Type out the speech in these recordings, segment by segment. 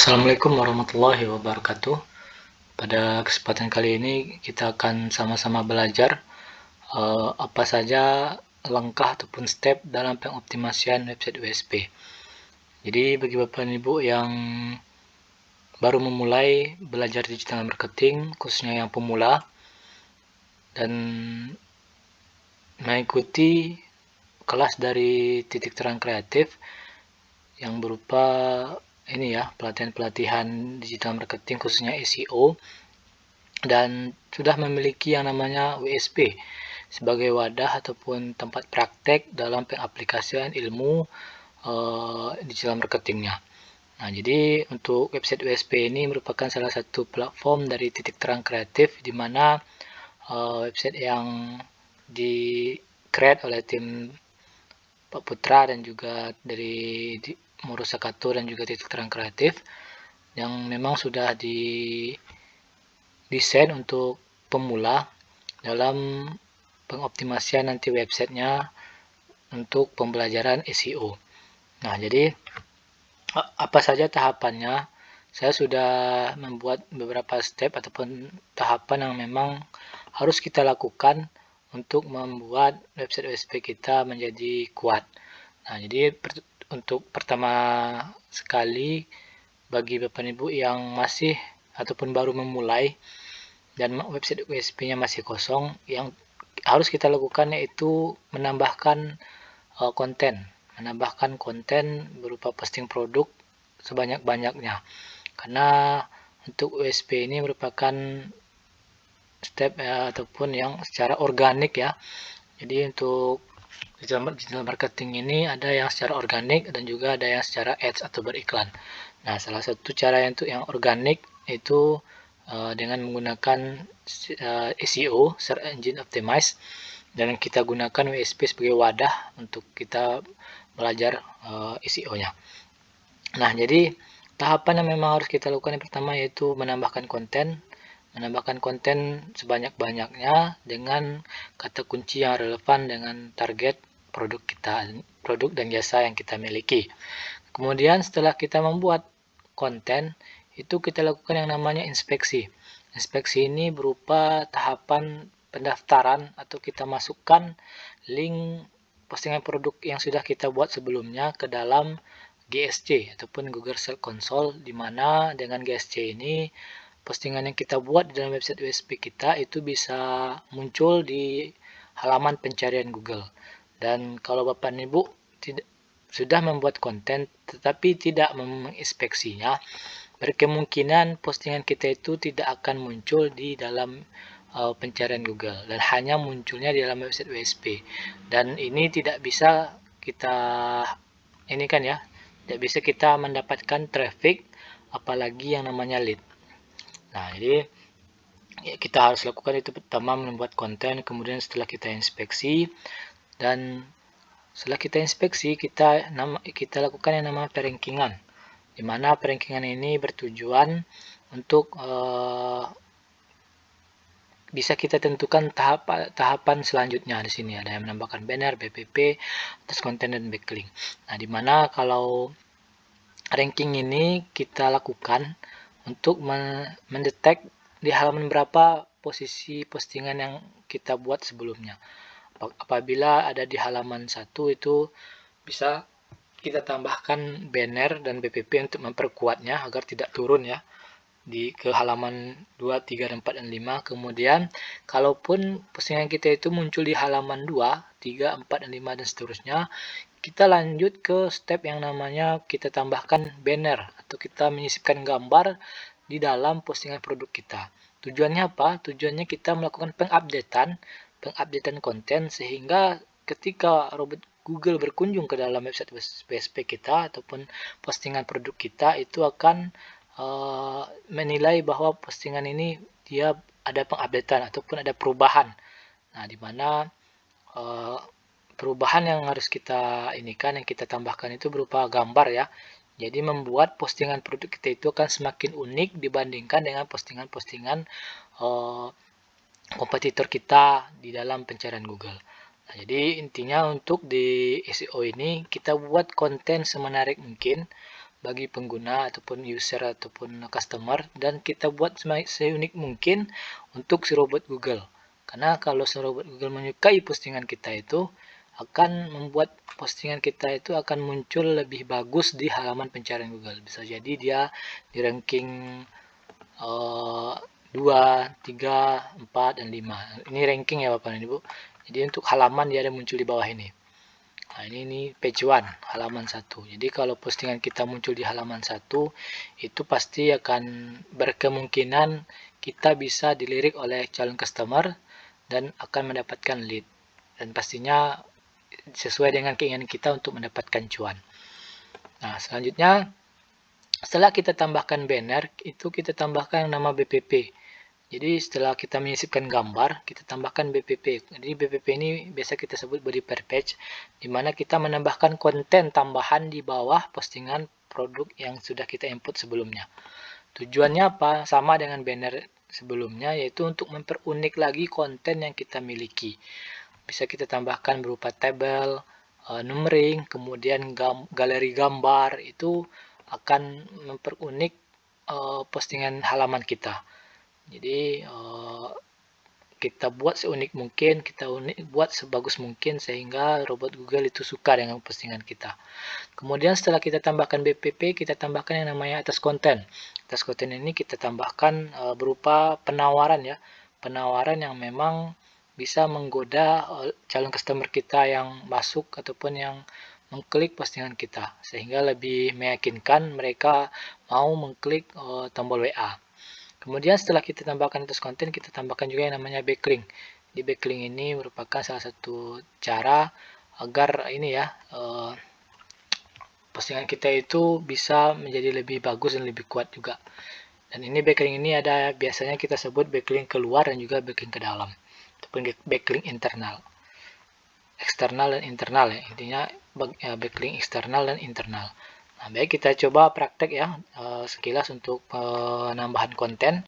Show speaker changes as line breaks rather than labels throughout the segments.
Assalamualaikum warahmatullahi wabarakatuh. Pada kesempatan kali ini kita akan sama-sama belajar apa saja langkah ataupun step dalam pengoptimasian website WSP. Jadi bagi Bapak dan Ibu yang baru memulai belajar digital marketing, khususnya yang pemula, dan mengikuti kelas dari Titik Terang Kreatif yang berupa ini ya, pelatihan-pelatihan digital marketing khususnya SEO, dan sudah memiliki yang namanya WSP sebagai wadah ataupun tempat praktek dalam pengaplikasian ilmu digital marketingnya. Nah, jadi untuk website WSP ini merupakan salah satu platform dari Titik Terang Kreatif, di mana website yang di-create oleh tim Pak Putra dan juga dari Murus Sakato dan juga Titik Terang Kreatif, yang memang sudah desain untuk pemula dalam pengoptimasian nanti websitenya untuk pembelajaran SEO. Nah, jadi apa saja tahapannya? Saya sudah membuat beberapa step ataupun tahapan yang memang harus kita lakukan untuk membuat website WSP kita menjadi kuat. Nah, jadi untuk pertama sekali bagi Bapak Ibu yang masih ataupun baru memulai dan website WSP-nya masih kosong, yang harus kita lakukan yaitu menambahkan konten berupa posting produk sebanyak-banyaknya, karena untuk WSP ini merupakan step ataupun yang secara organik ya. Jadi untuk digital marketing ini ada yang secara organik dan juga ada yang secara ads atau beriklan. Nah, salah satu cara yang organik itu dengan menggunakan SEO, Search Engine Optimize, dan kita gunakan WSP sebagai wadah untuk kita belajar SEO-nya. Nah, jadi tahapan yang memang harus kita lakukan yang pertama yaitu menambahkan konten sebanyak-banyaknya dengan kata kunci yang relevan dengan target produk kita, produk dan jasa yang kita miliki. Kemudian setelah kita membuat konten, itu kita lakukan yang namanya inspeksi. Inspeksi ini berupa tahapan pendaftaran atau kita masukkan link postingan produk yang sudah kita buat sebelumnya ke dalam GSC ataupun Google Search Console, di mana dengan GSC ini postingan yang kita buat di dalam website WSP kita itu bisa muncul di halaman pencarian Google. Dan kalau Bapak dan Ibu sudah membuat konten tetapi tidak menginspeksinya, berkemungkinan postingan kita itu tidak akan muncul di dalam pencarian Google dan hanya munculnya di dalam website WSP. Dan ini tidak bisa kita tidak bisa kita mendapatkan traffic, apalagi yang namanya lead. Nah, jadi kita harus lakukan itu pertama membuat konten, kemudian setelah kita inspeksi, dan setelah kita inspeksi kita lakukan yang namanya perankingan, di mana perankingan ini bertujuan untuk bisa kita tentukan tahapan selanjutnya. Di sini ada yang menambahkan banner, BPP, atas konten dan backlink. Nah, di mana kalau ranking ini kita lakukan untuk mendetek di halaman berapa posisi postingan yang kita buat sebelumnya. Apabila ada di halaman 1 itu bisa kita tambahkan banner dan BPP untuk memperkuatnya agar tidak turun ya ke halaman 2, 3, 4, dan 5. Kemudian kalaupun postingan kita itu muncul di halaman 2, 3, 4, dan 5 dan seterusnya, kita lanjut ke step yang namanya kita tambahkan banner atau kita menyisipkan gambar di dalam postingan produk kita. Tujuannya apa? Tujuannya kita melakukan pengupdatean konten, sehingga ketika robot Google berkunjung ke dalam website WSP kita ataupun postingan produk kita, itu akan menilai bahwa postingan ini dia ada pengupdatean ataupun ada perubahan. Nah, di mana perubahan yang harus kita yang kita tambahkan itu berupa gambar ya. Jadi membuat postingan produk kita itu akan semakin unik dibandingkan dengan postingan-postingan kompetitor kita di dalam pencarian Google. Nah, jadi intinya untuk di SEO ini kita buat konten semenarik mungkin bagi pengguna ataupun user ataupun customer, dan kita buat seunik mungkin untuk si robot Google. Karena kalau si robot Google menyukai postingan kita itu, akan membuat postingan kita itu akan muncul lebih bagus di halaman pencarian Google. Bisa jadi dia di ranking 2, 3, 4, dan 5. Ini ranking ya Bapak dan Ibu. Jadi untuk halaman dia ada muncul di bawah ini. Nah, ini page 1, halaman 1. Jadi kalau postingan kita muncul di halaman 1, itu pasti akan berkemungkinan kita bisa dilirik oleh calon customer dan akan mendapatkan lead. Dan pastinya sesuai dengan keinginan kita untuk mendapatkan cuan. Nah, selanjutnya setelah kita tambahkan banner, itu kita tambahkan nama BPP. Jadi setelah kita menyisipkan gambar, kita tambahkan BPP. Jadi BPP ini biasa kita sebut body per page, di mana kita menambahkan konten tambahan di bawah postingan produk yang sudah kita input sebelumnya. Tujuannya apa? Sama dengan banner sebelumnya, yaitu untuk memperunik lagi konten yang kita miliki. Bisa kita tambahkan berupa tabel, numbering, kemudian galeri gambar, itu akan memperunik postingan halaman kita. Jadi kita buat seunik mungkin, kita buat sebagus mungkin sehingga robot Google itu suka dengan postingan kita. Kemudian setelah kita tambahkan BPP, kita tambahkan yang namanya atas konten. Atas konten ini kita tambahkan berupa penawaran ya, penawaran yang memang bisa menggoda calon customer kita yang masuk ataupun yang mengklik postingan kita, sehingga lebih meyakinkan mereka mau mengklik tombol WA. Kemudian setelah kita tambahkan atas konten, kita tambahkan juga yang namanya backlink. Di backlink ini merupakan salah satu cara agar ini ya postingan kita itu bisa menjadi lebih bagus dan lebih kuat juga. Dan ini backlink ini ada biasanya kita sebut backlink keluar dan juga backlink ke dalam, ataupun backlink internal, eksternal dan internal ya. Intinya backlink eksternal dan internal. Nah, baik kita coba praktek ya sekilas untuk penambahan konten.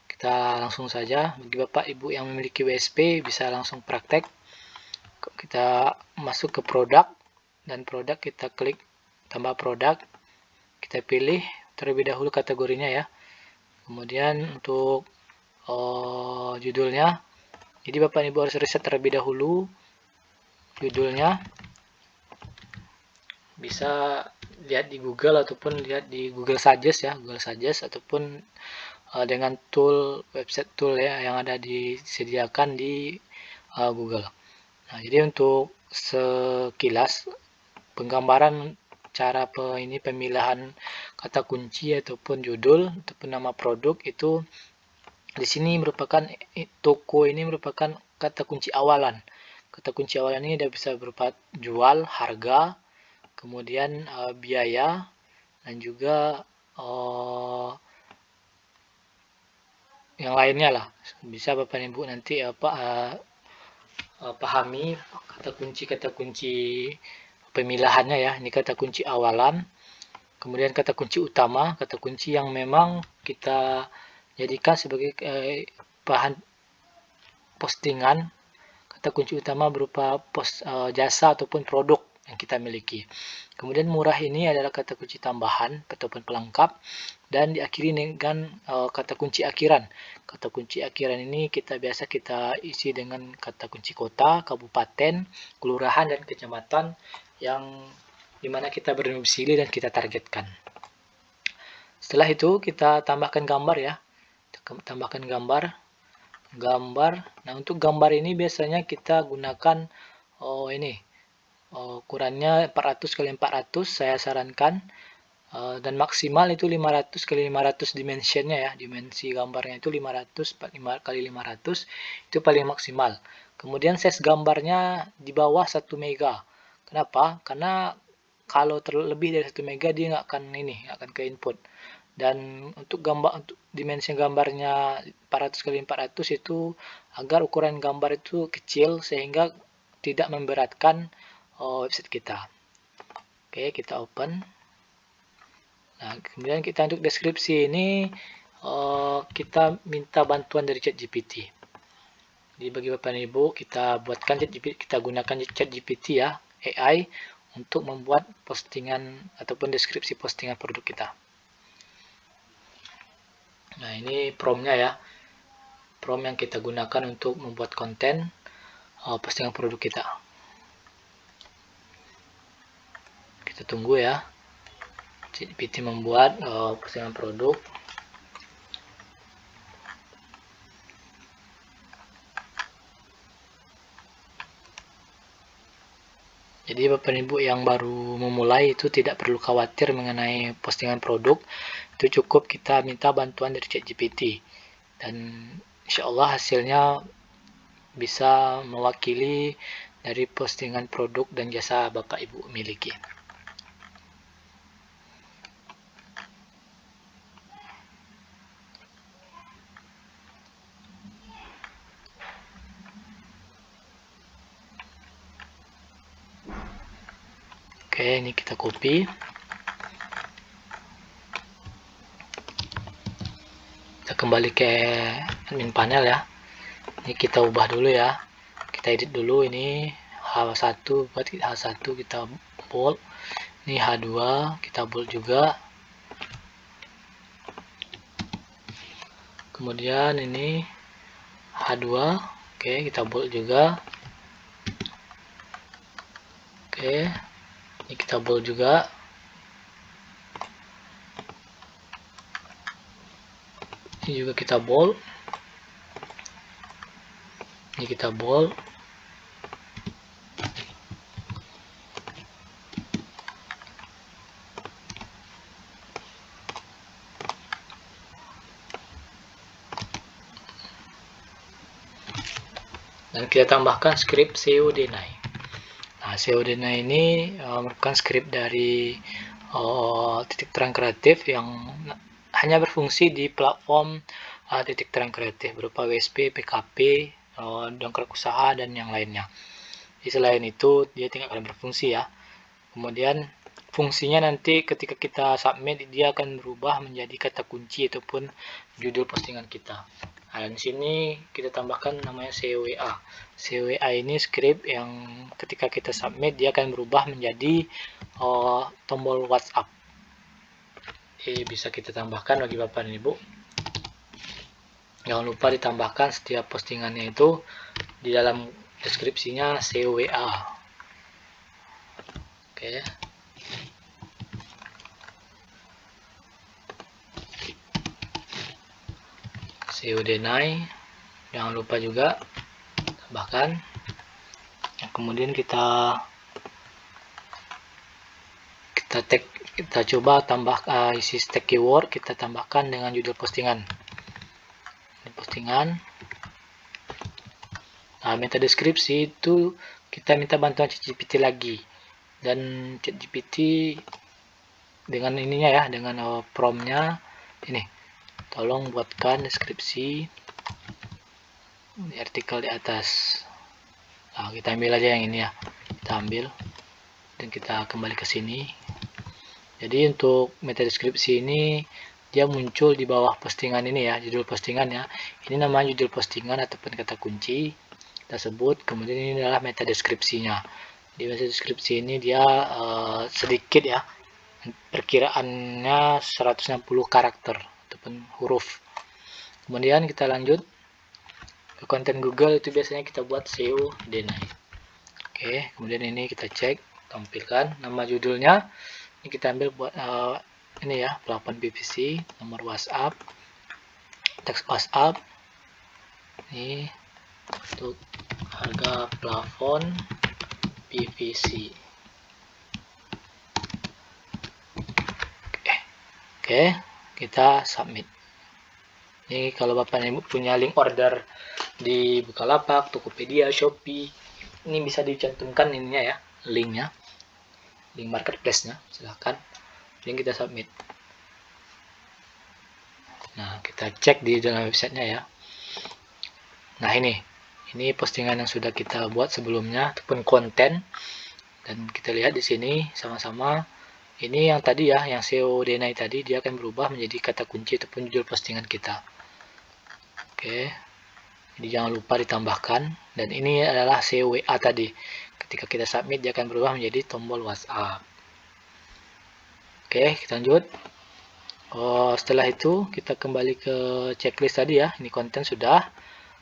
Kita langsung saja, bagi Bapak Ibu yang memiliki WSP bisa langsung praktek. Kita masuk ke produk, dan produk kita klik tambah produk, kita pilih terlebih dahulu kategorinya ya. Kemudian untuk judulnya, jadi Bapak Ibu harus riset terlebih dahulu judulnya. Bisa lihat di Google ataupun lihat di Google Suggest ya, Google Suggest ataupun dengan tool website tool ya yang ada disediakan di Google. Nah, jadi untuk sekilas penggambaran cara pemilihan kata kunci ataupun judul ataupun nama produk itu di sini merupakan toko ini merupakan kata kunci awalan. Kata kunci awalan ini bisa berupa jual, harga, kemudian biaya, dan juga yang lainnya lah. Bisa Bapak Ibu nanti pahami kata kunci pemilihannya ya. Ini kata kunci awalan, kemudian kata kunci utama, kata kunci yang memang kita jadikan sebagai bahan postingan. Kata kunci utama berupa jasa ataupun produk yang kita miliki. Kemudian murah ini adalah kata kunci tambahan ataupun pelengkap, dan diakhiri dengan kata kunci akhiran. Kata kunci akhiran ini biasa kita isi dengan kata kunci kota, kabupaten, kelurahan, dan kecamatan yang dimana kita berdomisili dan kita targetkan. Setelah itu kita tambahkan gambar ya. Tambahkan gambar. Nah, untuk gambar ini biasanya kita gunakan ukurannya 400 x 400 saya sarankan, dan maksimal itu 500 x 500 dimensionnya ya, dimensi gambarnya itu 500 x 500 itu paling maksimal. Kemudian size gambarnya di bawah 1 mega. Kenapa? Karena kalau terlebih dari 1 mega dia nggak akan ke input. Dan untuk dimensi gambarnya 400 x 400 itu agar ukuran gambar itu kecil sehingga tidak memberatkan website kita. Oke, kita open. Nah, kemudian kita untuk deskripsi ini kita minta bantuan dari ChatGPT. Jadi bagi Bapak dan Ibu kita buatkan ChatGPT, kita gunakan ChatGPT ya, AI untuk membuat postingan ataupun deskripsi postingan produk kita. Nah, ini prompt-nya ya. Prompt yang kita gunakan untuk membuat konten postingan produk kita. Kita tunggu ya. ChatGPT membuat postingan produk. Jadi Bapak Ibu yang baru memulai itu tidak perlu khawatir mengenai postingan produk. Itu cukup kita minta bantuan dari ChatGPT. Dan insya Allah hasilnya bisa mewakili dari postingan produk dan jasa Bapak Ibu miliki. Oke, ini kita copy. Kita kembali ke admin panel ya. Ini kita ubah dulu ya. Kita edit dulu ini H1 buat H1 kita bold. Ini H2 kita bold juga. Kemudian ini H2, oke, kita bold juga. Oke, ini kita bold juga. Ini juga kita bold. Ini kita bold. Dan kita tambahkan script SEO Denai. Nah, SEO Denai ini merupakan script dari Titik Terang Kreatif yang hanya berfungsi di platform Titik Terang Kreatif berupa WSP, PKP, dongkrak usaha, dan yang lainnya. Jadi selain itu dia tidak akan berfungsi ya. Kemudian fungsinya nanti ketika kita submit dia akan berubah menjadi kata kunci ataupun judul postingan kita. Nah, di sini kita tambahkan namanya CWA. CWA ini script yang ketika kita submit dia akan berubah menjadi tombol WhatsApp. Jadi bisa kita tambahkan bagi Bapak dan Ibu. Jangan lupa ditambahkan setiap postingannya itu di dalam deskripsinya CWA. Oke. SEO Denai, jangan lupa juga tambahkan. Kemudian kita coba tambah isi tag keyword, kita tambahkan dengan judul postingan. Ini postingan. Nah, meta deskripsi itu kita minta bantuan ChatGPT lagi. Dan ChatGPT dengan ininya ya, dengan prompt-nya ini. Tolong buatkan deskripsi di artikel di atas. Nah, kita ambil aja yang ini ya. Kita ambil dan kita kembali ke sini. Jadi untuk meta deskripsi ini dia muncul di bawah postingan ini ya, judul postingan ya. Ini namanya judul postingan ataupun kata kunci kita sebut. Kemudian ini adalah meta deskripsinya. Di meta deskripsi ini dia sedikit ya, perkiraannya 160 karakter ataupun huruf. Kemudian kita lanjut ke konten Google, itu biasanya kita buat SEO Denai. Oke, kemudian ini kita cek, tampilkan nama judulnya. Ini kita ambil buat ini ya, plafon PVC, nomor WhatsApp, teks WhatsApp. Ini untuk harga plafon PVC. Oke, kita submit. Ini kalau Bapak Ibu punya link order di Bukalapak, Tokopedia, Shopee, ini bisa dicantumkan ininya ya, linknya, link marketplace-nya, silahkan. Link kita submit. Nah, kita cek di dalam websitenya ya. Nah, ini postingan yang sudah kita buat sebelumnya ataupun konten, dan kita lihat di sini sama-sama. Ini yang tadi ya, yang SEO Denai tadi, dia akan berubah menjadi kata kunci ataupun judul postingan kita. Oke, jadi jangan lupa ditambahkan. Dan ini adalah CWA tadi. ketika kita submit dia akan berubah menjadi tombol WhatsApp. Oke, kita lanjut. Setelah itu kita kembali ke checklist tadi ya. Ini konten sudah.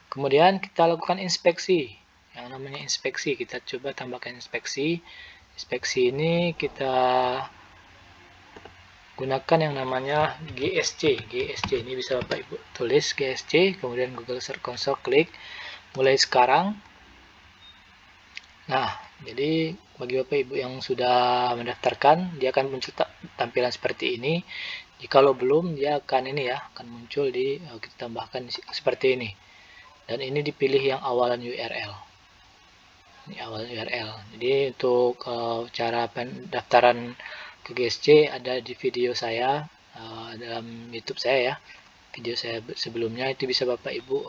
Kemudian kita lakukan inspeksi. Yang namanya inspeksi, kita coba tambahkan inspeksi. Inspeksi ini kita gunakan yang namanya GSC. GSC ini bisa Bapak Ibu tulis GSC, kemudian Google Search Console klik mulai sekarang. Nah, jadi bagi Bapak Ibu yang sudah mendaftarkan, dia akan muncul tampilan seperti ini. Jikalau belum, dia akan ini ya, akan muncul di kita tambahkan seperti ini. Dan ini dipilih yang awalan URL. Ini awalan URL. Jadi untuk cara pendaftaran ke GSC ada di video saya dalam YouTube saya ya. Video saya sebelumnya itu bisa Bapak Ibu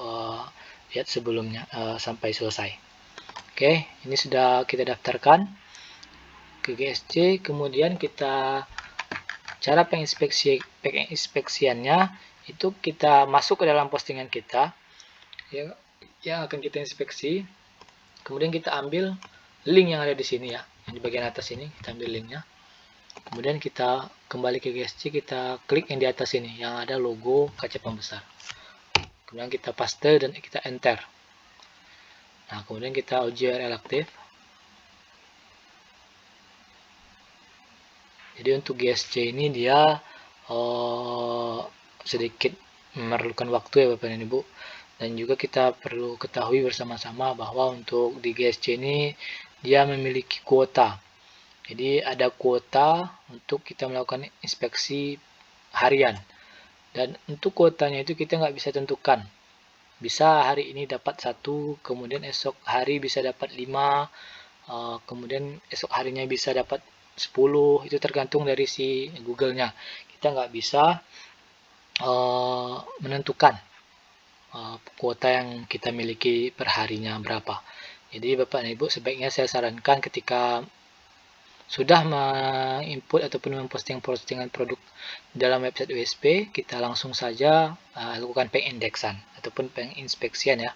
lihat sebelumnya sampai selesai. Oke, ini sudah kita daftarkan ke GSC, kemudian kita cara penginspeksiannya itu kita masuk ke dalam postingan kita ya, yang akan kita inspeksi. Kemudian kita ambil link yang ada di sini ya, yang di bagian atas ini kita ambil linknya. Kemudian kita kembali ke GSC, kita klik yang di atas ini yang ada logo kaca pembesar. Kemudian kita paste dan kita enter. Nah, kemudian kita uji URL aktif. Jadi untuk GSC ini dia sedikit memerlukan waktu ya Bapak dan Ibu. Dan juga kita perlu ketahui bersama-sama bahwa untuk di GSC ini dia memiliki kuota. Jadi ada kuota untuk kita melakukan inspeksi harian. Dan untuk kuotanya itu kita nggak bisa tentukan. Bisa hari ini dapat 1, kemudian esok hari bisa dapat 5, kemudian esok harinya bisa dapat 10. Itu tergantung dari si Google-nya. Kita nggak bisa menentukan kuota yang kita miliki per harinya berapa. Jadi Bapak dan Ibu sebaiknya saya sarankan ketika sudah menginput ataupun memposting postingan produk dalam website USP, kita langsung saja lakukan pengindeksan ataupun penginspeksian ya.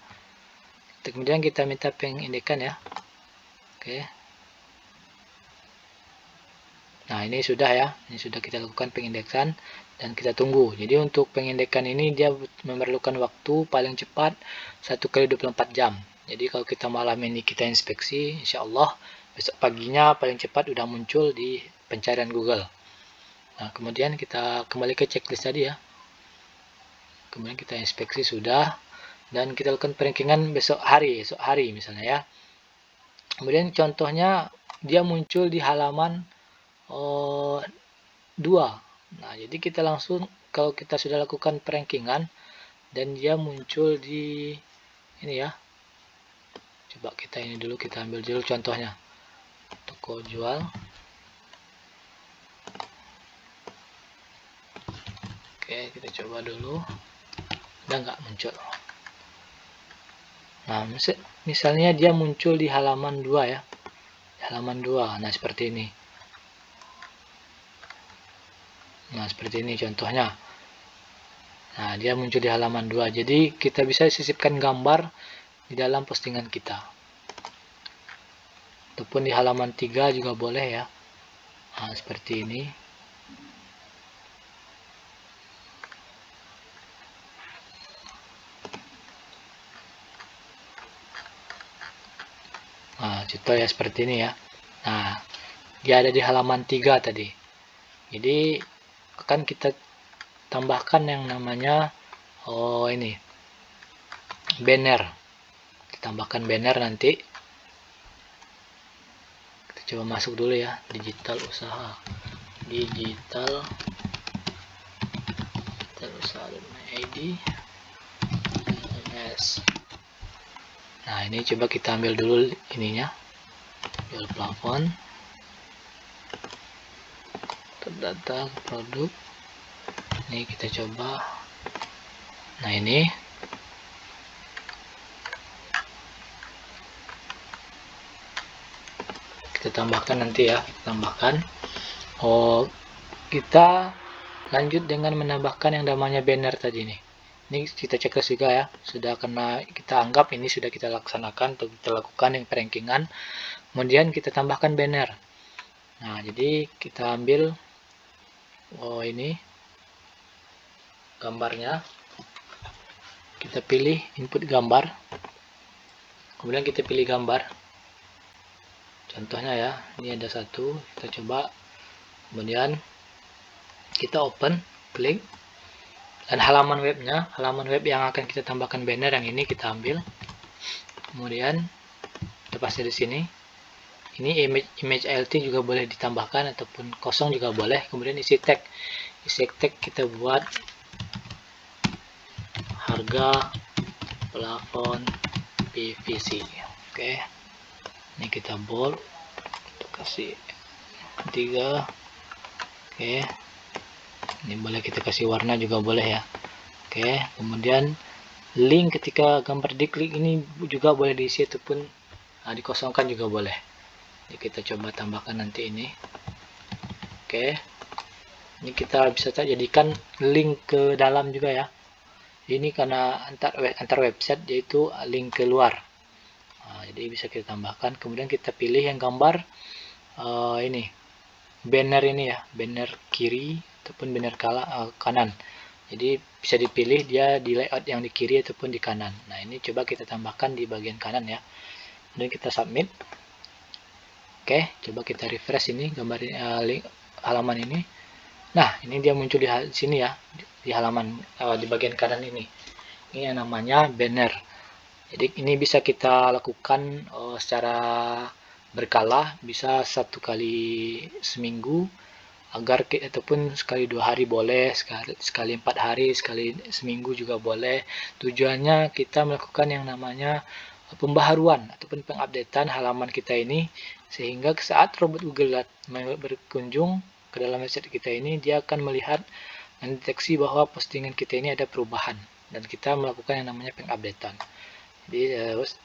Kemudian kita minta pengindekan ya. Oke. Nah, ini sudah ya. Ini sudah kita lakukan pengindeksan dan kita tunggu. Jadi untuk pengindekan ini dia memerlukan waktu paling cepat 1x24 jam. Jadi kalau kita malam ini kita inspeksi, insya Allah besok paginya paling cepat udah muncul di pencarian Google. Nah, kemudian kita kembali ke checklist tadi ya. Kemudian kita inspeksi sudah dan kita lakukan perankingan esok hari misalnya ya. Kemudian contohnya dia muncul di halaman 2. Nah, jadi kita langsung kalau kita sudah lakukan perankingan dan dia muncul di ini ya. Coba kita ini dulu, kita ambil dulu contohnya. Toko jual. Oke, kita coba dulu. Udah nggak muncul. Nah, misalnya dia muncul di halaman 2 ya. Di halaman 2. Nah, seperti ini. Nah, seperti ini contohnya. Nah, dia muncul di halaman 2. Jadi, kita bisa sisipkan gambar di dalam postingan kita. Ataupun di halaman 3 juga boleh ya. Nah, seperti ini. Nah, contoh ya seperti ini ya. Nah, dia ada di halaman 3 tadi. Jadi, akan kita tambahkan yang namanya ini banner. Kita tambahkan banner nanti. Kita coba masuk dulu ya, digital usaha usaha.id. Nah, ini coba kita ambil dulu ininya, jual plafon, terdata produk. Ini kita coba. Nah, ini kita tambahkan nanti ya, kita tambahkan. Kita lanjut dengan menambahkan yang namanya banner tadi nih. Ini kita checklist juga ya, sudah kena kita anggap ini sudah kita laksanakan atau kita lakukan yang perankingan. kemudian kita tambahkan banner. Nah, jadi kita ambil ini gambarnya, kita pilih input gambar, kemudian kita pilih gambar. Contohnya ya, ini ada satu, kita coba, kemudian kita open, klik, dan halaman webnya, halaman web yang akan kita tambahkan banner yang ini kita ambil, kemudian kita paste di sini. Ini image alt juga boleh ditambahkan ataupun kosong juga boleh. Kemudian isi tag kita buat harga plafon PVC. Oke, ini kita bold, kasih 3. Oke, ini boleh kita kasih warna juga boleh ya. Oke, kemudian link ketika gambar diklik ini juga boleh diisi ataupun dikosongkan juga boleh. Jadi kita coba tambahkan nanti ini. Oke, ini kita bisa jadikan link ke dalam juga ya. Ini karena antar website, yaitu link keluar. Jadi bisa kita tambahkan. Kemudian kita pilih yang gambar ini banner ini ya, banner kiri ataupun banner kanan. Jadi bisa dipilih dia di layout yang di kiri ataupun di kanan. Nah, ini coba kita tambahkan di bagian kanan ya. Kemudian kita submit. Oke, coba kita refresh ini gambar link halaman ini. Nah, ini dia muncul di sini ya, di halaman di bagian kanan ini. Ini yang namanya banner. Jadi ini bisa kita lakukan secara berkala, bisa 1 kali seminggu, ataupun sekali 2 hari boleh, sekali 4 hari, sekali seminggu juga boleh. Tujuannya kita melakukan yang namanya pembaharuan ataupun pengupdatean halaman kita ini, sehingga saat robot Google berkunjung ke dalam website kita ini, dia akan melihat dan deteksi bahwa postingan kita ini ada perubahan, dan kita melakukan yang namanya pengupdatean. Jadi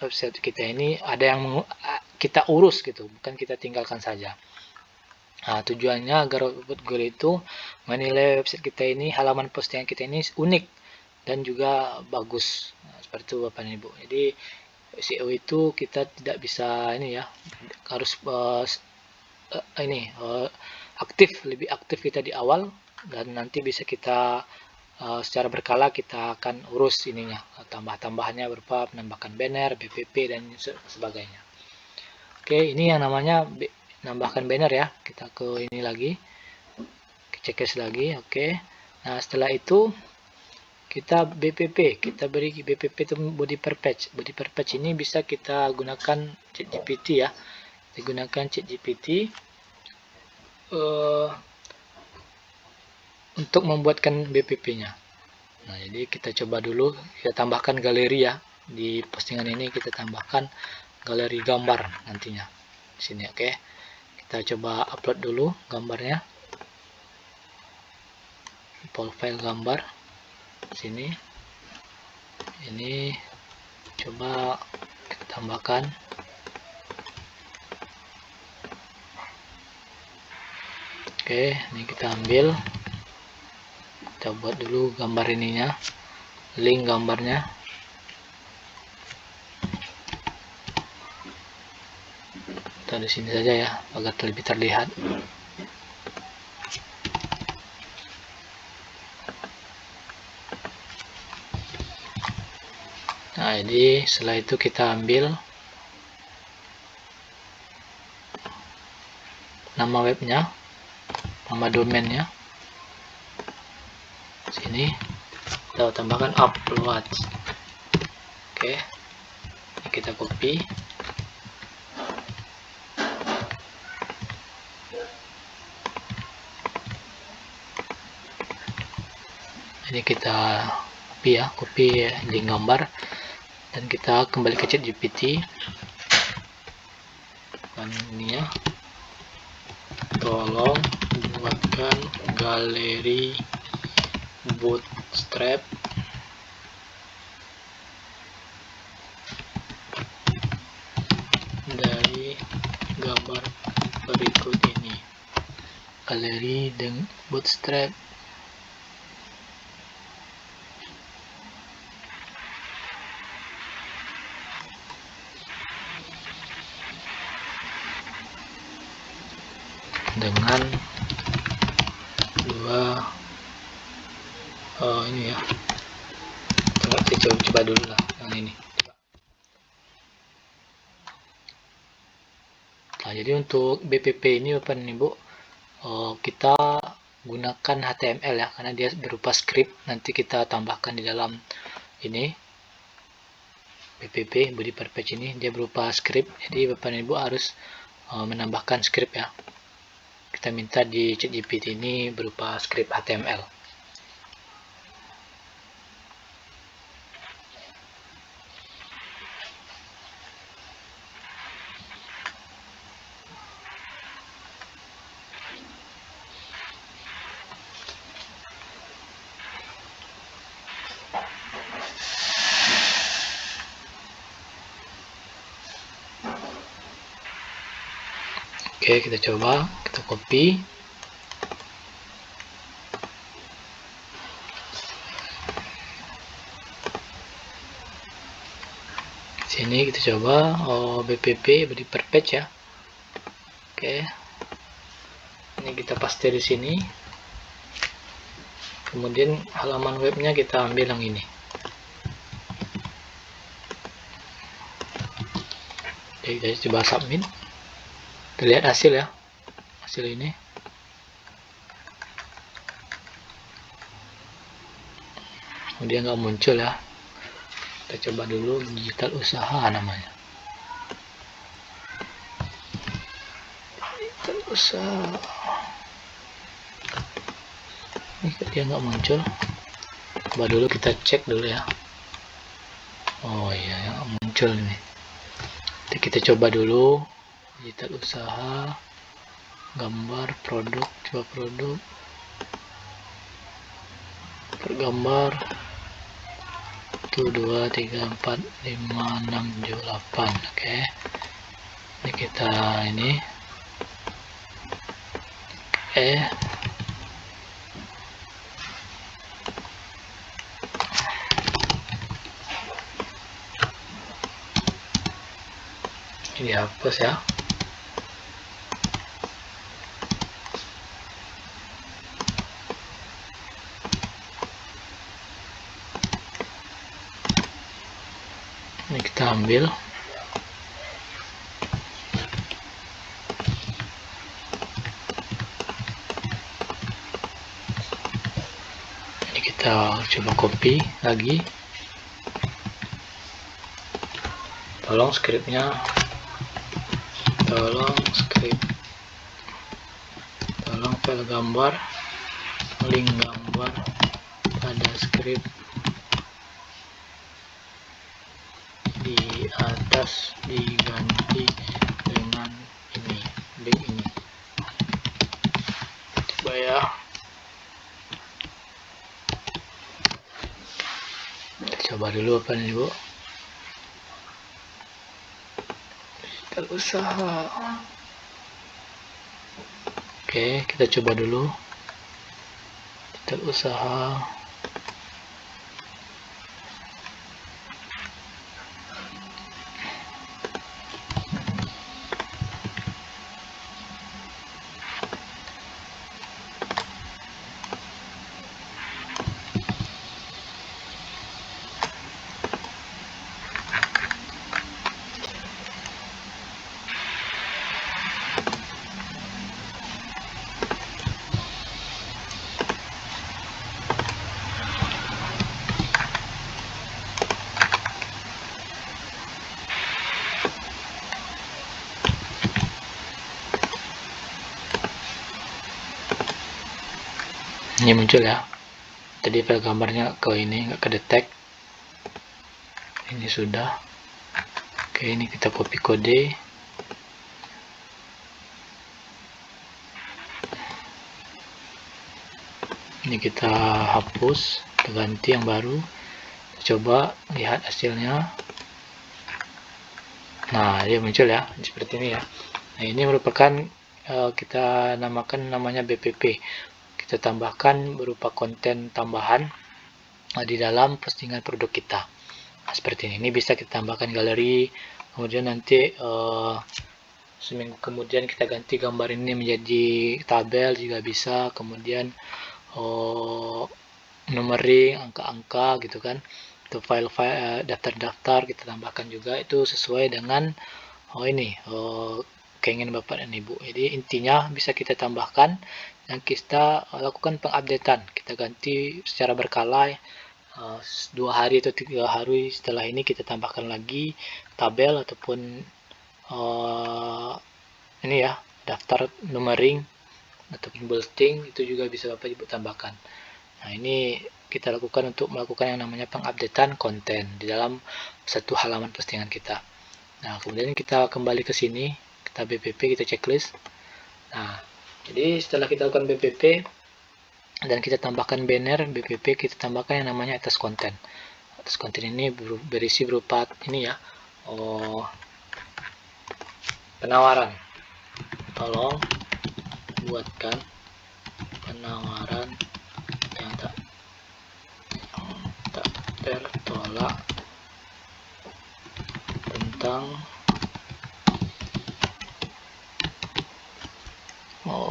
website kita ini ada yang kita urus gitu, bukan kita tinggalkan saja. Nah, tujuannya agar robot Google itu menilai website kita ini, halaman postingan kita ini unik dan juga bagus. Nah, seperti itu Bapak dan Ibu. Jadi SEO itu kita tidak bisa ini ya, harus lebih aktif kita di awal, dan nanti bisa kita secara berkala kita akan urus ininya, tambah-tambahannya berupa menambahkan banner, BPP, dan sebagainya. Oke, ini yang namanya nambahkan banner ya. Kita ke ini lagi, checklist lagi. Oke, nah setelah itu kita BPP, kita beri BPP itu body per page. Body per page ini bisa kita gunakan ChatGPT ya. Kita gunakan ChatGPT untuk membuatkan BPP-nya. Nah, jadi kita coba dulu, kita tambahkan galeri ya. Di postingan ini kita tambahkan galeri gambar nantinya. Di sini, oke. Kita coba upload dulu gambarnya. File gambar. Di sini. Ini coba kita tambahkan. Oke, ini kita ambil. Kita buat dulu gambar ininya, link gambarnya. Kita di sini saja ya, agar lebih terlihat. Nah, jadi setelah itu kita ambil nama webnya, nama domainnya. Sini kita tambahkan upload. Oke, ini kita copy. Ini kita copy link gambar, dan kita kembali ke ChatGPT. Dan ini ya, tolong buatkan galeri bootstrap dari gambar berikut ini. Galeri dengan bootstrap. dengan dua ini ya, kita coba dulu lah yang ini. Nah, jadi untuk BPP ini Bapak dan Ibu, kita gunakan HTML ya, karena dia berupa script. Nanti kita tambahkan di dalam ini BPP, body per page ini dia berupa script. Jadi Bapak dan Ibu harus menambahkan script ya. Kita minta di ChatGPT ini berupa script HTML. Oke, kita coba, kita copy. Sini kita coba BPP, body per page ya. Oke. Ini kita paste di sini. Kemudian halaman webnya kita ambil yang ini. Oke, kita coba submit. Kita lihat hasil ya, hasil ini. Dia nggak muncul ya. Kita coba dulu digital usaha namanya. Digital usaha. Ini dia nggak muncul. Coba dulu kita cek dulu ya. Oh iya, muncul ini. Jadi kita coba dulu digital usaha, gambar, produk, coba produk, pergambar 1, 2, 3, 4, 5, 6, 7, 8. Oke, ini kita ini ini hapus ya. Ini kita ambil. Ini kita coba copy lagi. Tolong scriptnya, tolong file gambar, link gambar pada script di atas diganti dengan ini, link ini. Coba ya, kita coba dulu apa nih Bu, digital usaha. Oke, kita coba dulu digital usaha. Ini muncul ya. Tadi file gambarnya ke ini nggak kedetek. Ini sudah. Oke, ini kita copy kode. Ini kita hapus, kita ganti yang baru. Coba lihat hasilnya. Nah, dia muncul ya, seperti ini ya. Nah, ini merupakan kita namakan namanya BPP. Kita tambahkan berupa konten tambahan di dalam postingan produk kita. Nah, seperti ini. Ini bisa kita tambahkan galeri, kemudian nanti seminggu kemudian kita ganti gambar ini menjadi tabel juga bisa, kemudian numbering, angka-angka gitu kan, itu file-file daftar-daftar kita tambahkan juga, itu sesuai dengan keinginan Bapak dan Ibu. Jadi intinya bisa kita tambahkan dan kita lakukan pengupdatean, kita ganti secara berkala, 2 hari atau 3 hari setelah ini kita tambahkan lagi tabel ataupun ini ya, daftar numbering ataupun bulletin, itu juga bisa Bapak Ibu tambahkan. Nah, ini kita lakukan untuk melakukan yang namanya pengupdatean konten di dalam satu halaman postingan kita. Nah, kemudian kita kembali ke sini, kita BPP, kita checklist. Nah, jadi setelah kita lakukan BPP dan kita tambahkan banner BPP, kita tambahkan yang namanya atas konten. Atas konten ini berisi berupa ini ya, penawaran. Tolong buatkan penawaran yang tak tertolak tentang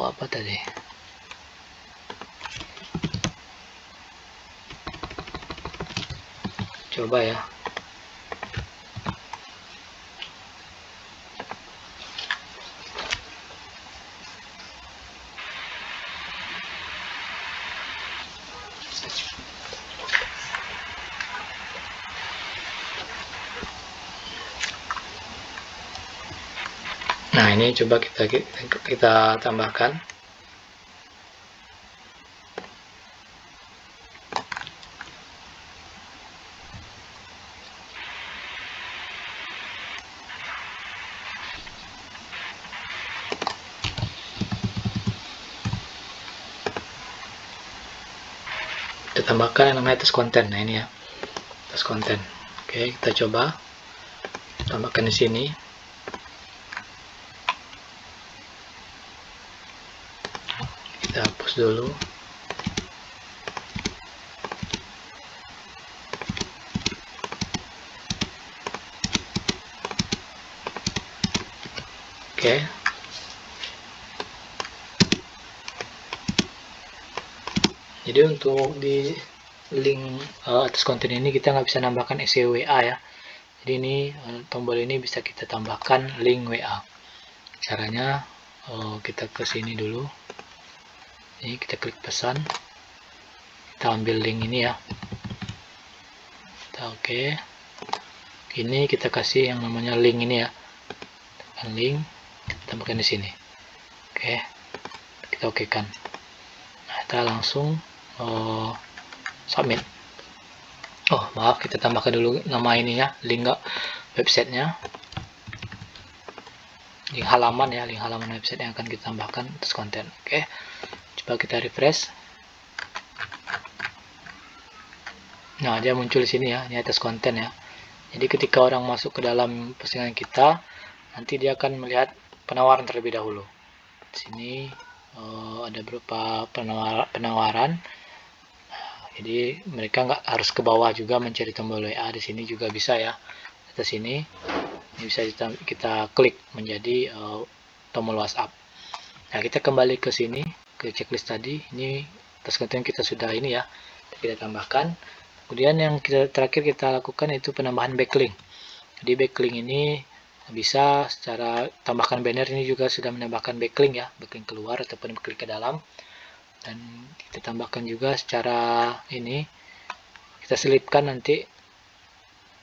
apa tadi? Coba ya. Nah, ini coba kita tambahkan. Kita tambahkan yang namanya atas konten. Nah, ini ya, atas konten. Oke, kita coba tambahkan di sini. Kita hapus dulu. Oke. Jadi untuk di link atas konten ini kita nggak bisa nambahkan isi WA ya. Jadi ini tombol ini bisa kita tambahkan link WA. Caranya kita ke sini dulu. Ini kita klik pesan. Kita ambil link ini ya. Oke. Ini kita kasih yang namanya link ini ya. Link kita tambahkan di sini. Oke. Kita okekan. Nah, kita langsung submit. Oh, maaf, kita tambahkan dulu nama ininya, link websitenya, link halaman ya, link halaman website yang akan kita tambahkan atas konten. Oke, coba kita refresh. Nah, dia muncul di sini ya, ini atas konten ya. Jadi ketika orang masuk ke dalam postingan kita, nanti dia akan melihat penawaran terlebih dahulu. Di sini ada beberapa penawaran. Jadi mereka nggak harus ke bawah juga mencari tombol WA, di sini juga bisa ya. Atas sini ini bisa kita klik menjadi tombol WhatsApp. Nah, kita kembali ke sini, ke checklist tadi. Ini atas konten kita sudah ini ya, kita tambahkan. Kemudian yang terakhir kita lakukan itu penambahan backlink. Jadi backlink ini bisa secara tambahkan banner, ini juga sudah menambahkan backlink ya, backlink keluar ataupun backlink ke dalam. Dan kita tambahkan juga secara ini, kita selipkan nanti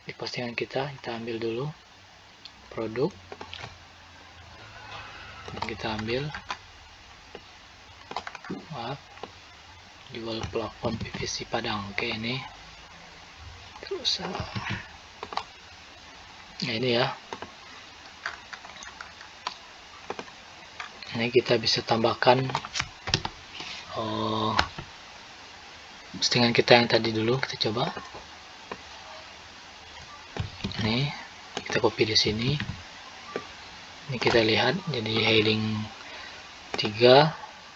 di postingan kita ambil dulu produk, dan kita ambil jual plafon PVC Padang. Oke, ini terus nah ini ya, ini kita bisa tambahkan postingan kita yang tadi dulu. Kita coba ini, kita copy di sini, ini kita lihat jadi heading 3,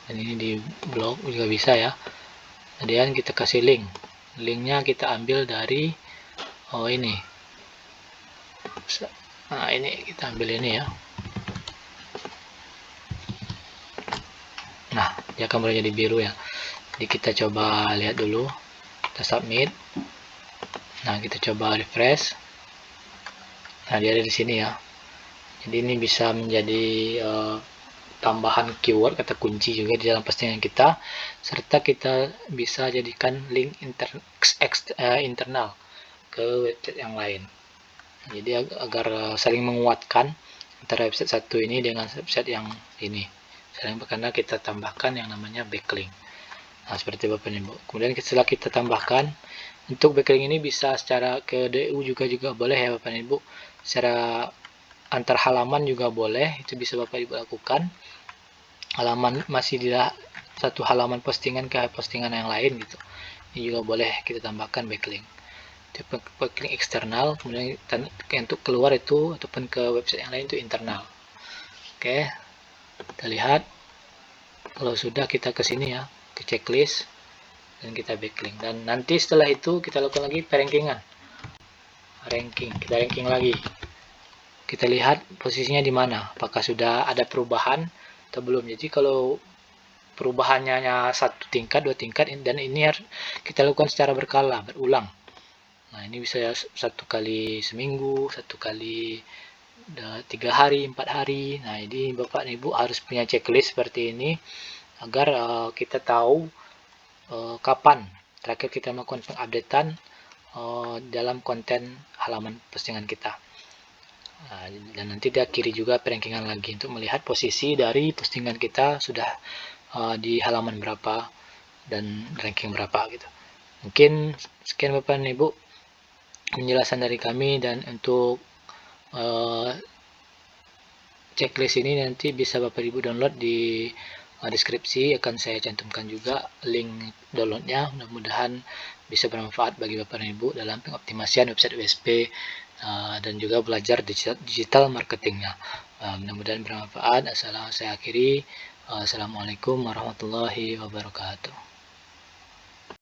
dan ini di blog juga bisa ya. Kemudian kita kasih linknya kita ambil dari ini, nah ini kita ambil ini ya, dia akan berubah jadi biru ya. Jadi kita coba lihat dulu, kita submit. Nah, kita coba refresh. Nah, dia ada di sini ya. Jadi ini bisa menjadi tambahan keyword kata kunci juga di dalam postingan kita, serta kita bisa jadikan link internal ke website yang lain. Jadi agar saling menguatkan antara website satu ini dengan website yang ini, karena kita tambahkan yang namanya backlink. Nah, seperti Bapak Ibu. Kemudian setelah kita tambahkan, untuk backlink ini bisa secara ke DU juga boleh ya Bapak Ibu. Secara antar halaman juga boleh, itu bisa Bapak Ibu lakukan. Halaman masih di satu halaman postingan ke postingan yang lain gitu. Ini juga boleh kita tambahkan backlink. Backlink eksternal, kemudian untuk keluar itu ataupun ke website yang lain itu internal. Oke, kita lihat. Kalau sudah, kita ke sini ya, ke checklist dan kita backlink, dan nanti setelah itu kita lakukan lagi perankingan. Kita ranking lagi, kita lihat posisinya di mana, apakah sudah ada perubahan atau belum. Jadi kalau perubahannya hanya 1 tingkat, 2 tingkat, dan ini harus kita lakukan secara berkala, berulang. Nah, ini bisa 1 kali seminggu, 1 kali 3 hari, 4 hari. Nah, ini Bapak dan Ibu harus punya checklist seperti ini agar kita tahu kapan terakhir kita melakukan pengupdatean dalam konten halaman postingan kita. Nah, dan nanti diakhiri juga perankingan lagi untuk melihat posisi dari postingan kita sudah di halaman berapa dan ranking berapa gitu. Mungkin sekian Bapak dan Ibu penjelasan dari kami, dan untuk checklist ini nanti bisa Bapak Ibu download di deskripsi, akan saya cantumkan juga link downloadnya. Mudah-mudahan bisa bermanfaat bagi Bapak dan Ibu dalam pengoptimasian website WSP dan juga belajar digital marketingnya. Mudah-mudahan bermanfaat. Saya akhiri. Assalamualaikum warahmatullahi wabarakatuh.